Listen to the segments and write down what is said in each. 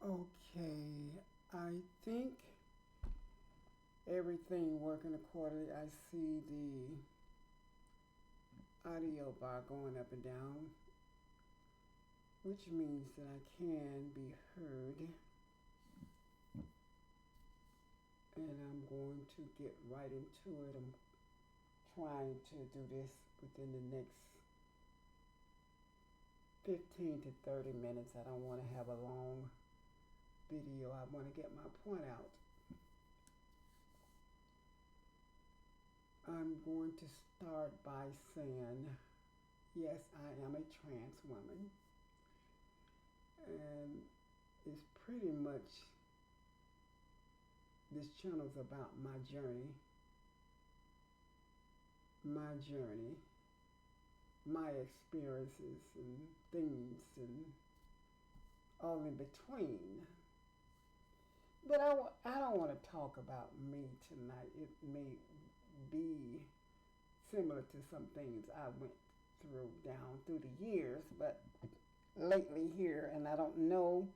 Okay, I think everything working accordingly. I see the audio bar going up and down, which means that I can be heard. And I'm going to get right into it. I'm trying to do this within the next 15 to 30 minutes. I don't want to have a long video. I want to get my point out. I'm going to start by saying, yes, I am a trans woman. And it's pretty much, this channel is about my journey, my experiences and things and all in between. But I don't want to talk about me tonight. It may be similar to some things I went through down through the years, but lately here, and I don't know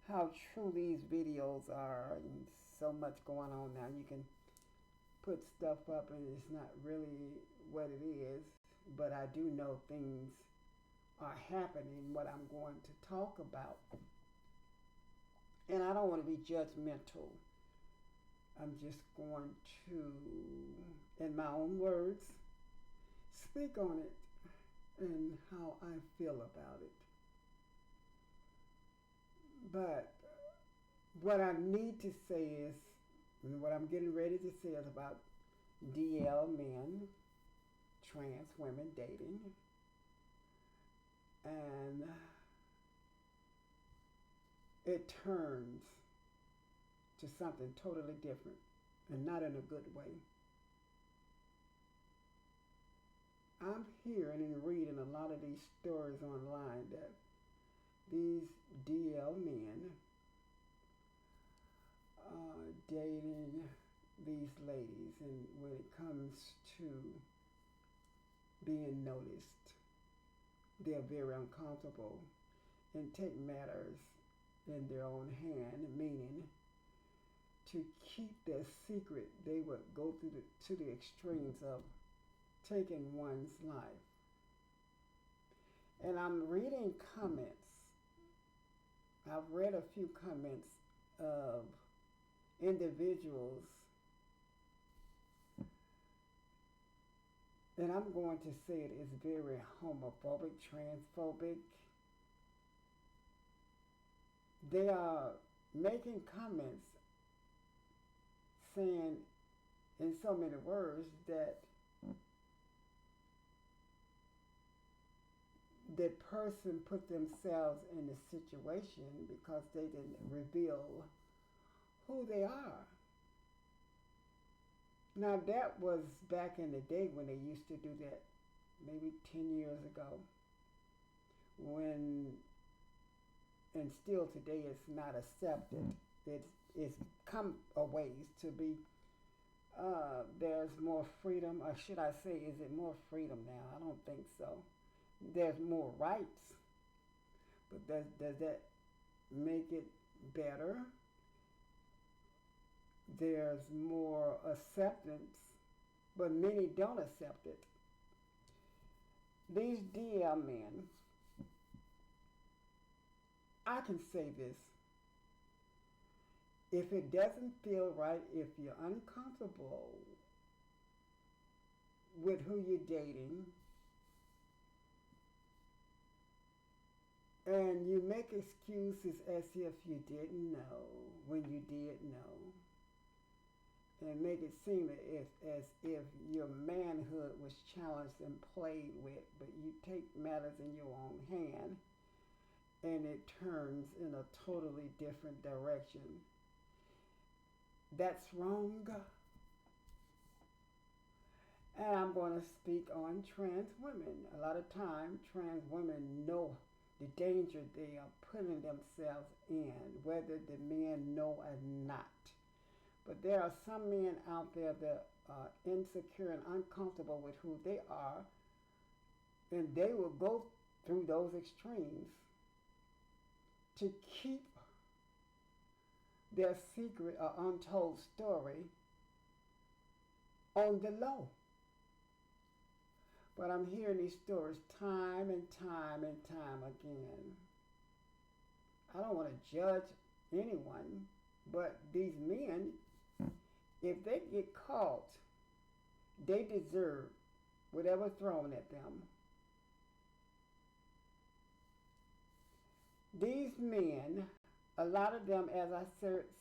how true these videos are, and so much going on now. You can put stuff up and it's not really what it is, but I do know things are happening, what I'm going to talk about. And I don't want to be judgmental. I'm just going to, in my own words, speak on it and how I feel about it. But what I need to say is, and what I'm getting ready to say is about DL men, trans women dating, and it turns to something totally different, and not in a good way. I'm hearing and reading a lot of these stories online that these DL men are dating these ladies, and when it comes to being noticed, they're very uncomfortable and take matters in their own hand, meaning to keep their secret, they would go to the extremes of taking one's life. And I'm reading comments. I've read a few comments of individuals, and I'm going to say it is very homophobic, transphobic. They are making comments saying in so many words that the person put themselves in the situation because they didn't reveal who they are. Now that was back in the day when they used to do that, maybe 10 years ago, when, and still today it's not accepted. It's come a ways to be, there's more freedom, or should I say, is it more freedom now? I don't think so. There's more rights, but does that make it better? There's more acceptance, but many don't accept it. These DL men, I can say this, if it doesn't feel right, if you're uncomfortable with who you're dating, and you make excuses as if you didn't know when you did know, and make it seem as if your manhood was challenged and played with, but you take matters in your own hand and it turns in a totally different direction. That's wrong. And I'm going to speak on trans women. A lot of times, trans women know the danger they are putting themselves in, whether the men know or not. But there are some men out there that are insecure and uncomfortable with who they are, and they will go through those extremes to keep their secret or untold story on the low. But I'm hearing these stories time and time and time again. I don't want to judge anyone, but these men, if they get caught, they deserve whatever thrown at them. These men, a lot of them, as I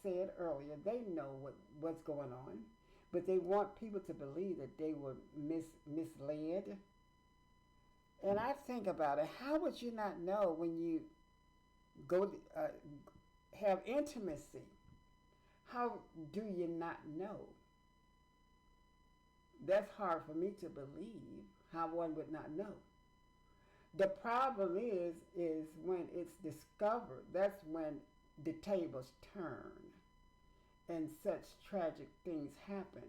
said earlier, they know what's going on, but they want people to believe that they were misled. And I think about it, how would you not know when you go have intimacy? How do you not know? That's hard for me to believe how one would not know. The problem is when it's discovered, that's when the tables turn and such tragic things happen.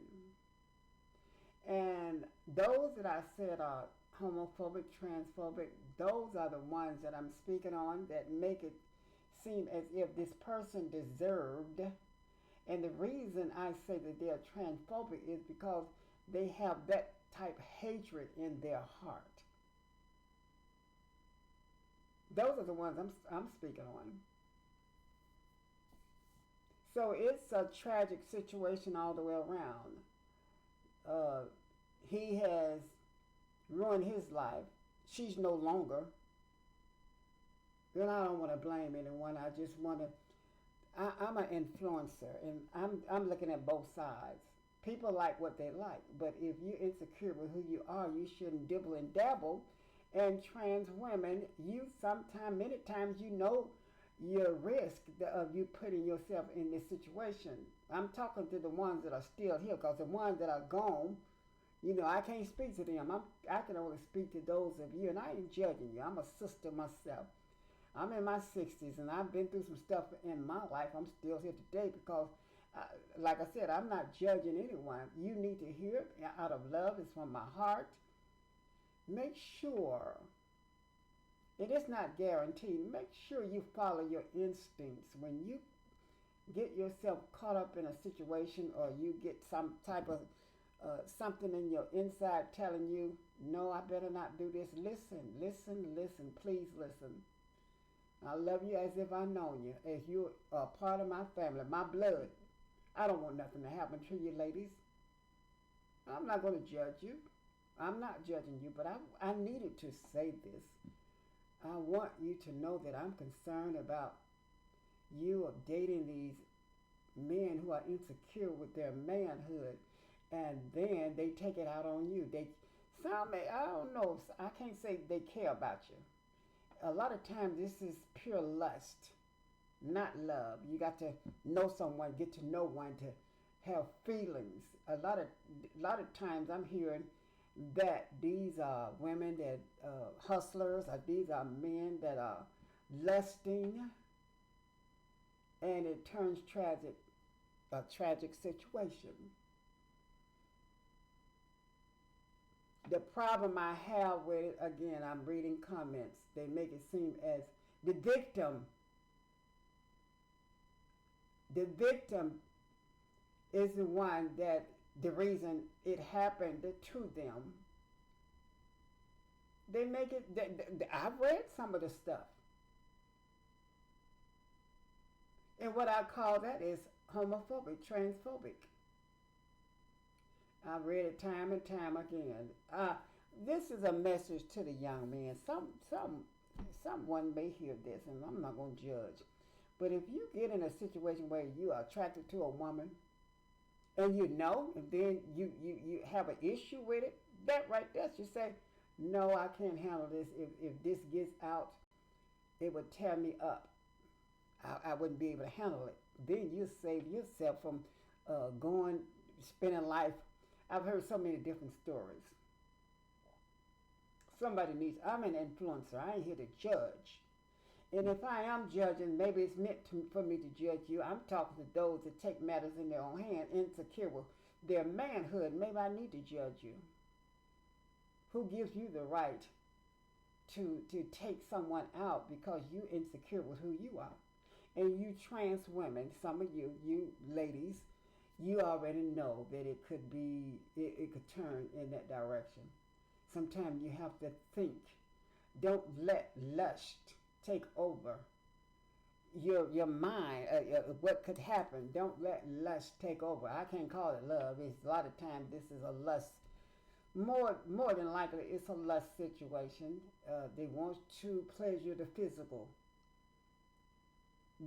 And those that I said are homophobic, transphobic, those are the ones that I'm speaking on that make it seem as if this person deserved. And the reason I say that they're transphobic is because they have that type of hatred in their heart. Those are the ones I'm speaking on. So it's a tragic situation all the way around. Uh, he has ruined his life. She's no longer. Then I don't want to blame anyone. I just want to. I'm an influencer, and I'm looking at both sides. People like what they like, but if you're insecure with who you are, you shouldn't dibble and dabble. And trans women, many times, you know your risk of you putting yourself in this situation. I'm talking to the ones that are still here, because the ones that are gone, I can't speak to them. I can only speak to those of you, and I ain't judging you. I'm a sister myself. I'm in my 60s, and I've been through some stuff in my life. I'm still here today because, like I said, I'm not judging anyone. You need to hear it out of love. It's from my heart. Make sure, it is not guaranteed, make sure you follow your instincts. When you get yourself caught up in a situation, or you get some type of something in your inside telling you, no, I better not do this, listen, please listen. I love you as if I know you, as you are part of my family, my blood. I don't want nothing to happen to you, ladies. I'm not going to judge you. I'm not judging you, but I needed to say this. I want you to know that I'm concerned about you dating these men who are insecure with their manhood, and then they take it out on you. I don't know, I can't say they care about you. A lot of times this is pure lust, not love. You got to know someone, get to know one to have feelings. A lot of times I'm hearing that these are women that hustlers, or these are men that are lusting, and it turns a tragic situation. The problem I have with it, again, I'm reading comments. They make it seem as the victim. The victim is the one that the reason it happened to them. They make it. I've read some of the stuff, and what I call that is homophobic, transphobic. I've read it time and time again. This is a message to the young men. Someone may hear this, and I'm not going to judge. But if you get in a situation where you are attracted to a woman, and and then you have an issue with it, that right there should say, no, I can't handle this. If this gets out, it would tear me up. I wouldn't be able to handle it. Then you save yourself from spending life. I've heard so many different stories. I'm an influencer. I ain't here to judge. And if I am judging, maybe it's meant for me to judge you. I'm talking to those that take matters in their own hand, insecure with their manhood. Maybe I need to judge you. Who gives you the right to take someone out because you're insecure with who you are? And you trans women, some of you ladies, you already know that it could turn in that direction. Sometimes you have to think. Don't let lust take over your mind. What could happen? Don't let lust take over. I can't call it love. It's a lot of times this is a lust. More than likely, it's a lust situation. They want to pleasure the physical.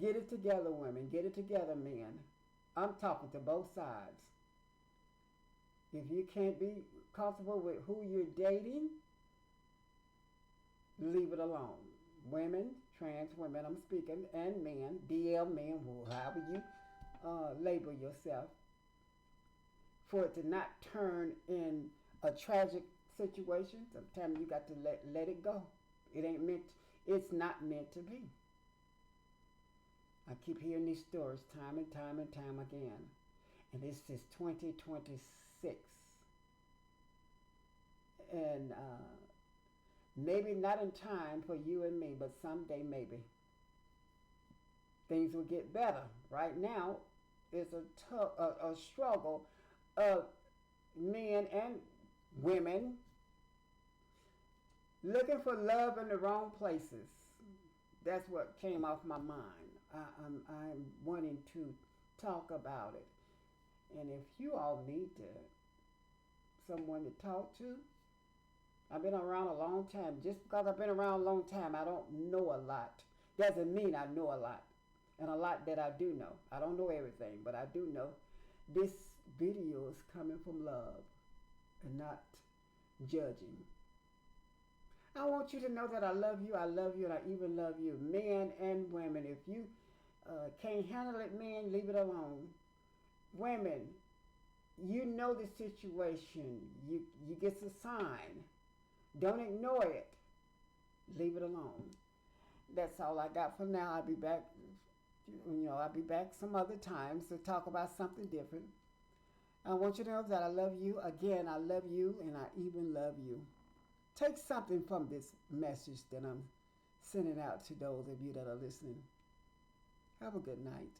Get it together, women. Get it together, men. I'm talking to both sides. If you can't be comfortable with who you're dating, leave it alone. Women, trans women, I'm speaking, and men, DL men, however you label yourself, for it to not turn in a tragic situation. Sometimes you got to let it go. It ain't meant. It's not meant to be. I keep hearing these stories time and time and time again, and this is 2026, and maybe not in time for you and me, but someday maybe things will get better. Right now, it's a struggle of men and women looking for love in the wrong places. That's what came off my mind. I'm wanting to talk about it. And if you all need someone to talk to, I've been around a long time. Just because I've been around a long time, I don't know a lot. Doesn't mean I know a lot. And a lot that I do know. I don't know everything, but I do know this video is coming from love and not judging. I want you to know that I love you, and I even love you. Men and women, if you can't handle it, men, leave it alone. Women, you know the situation. You get a sign. Don't ignore it. Leave it alone. That's all I got for now. I'll be back. I'll be back some other times to talk about something different. I want you to know that I love you. Again, I love you, and I even love you. Take something from this message that I'm sending out to those of you that are listening. Have a good night.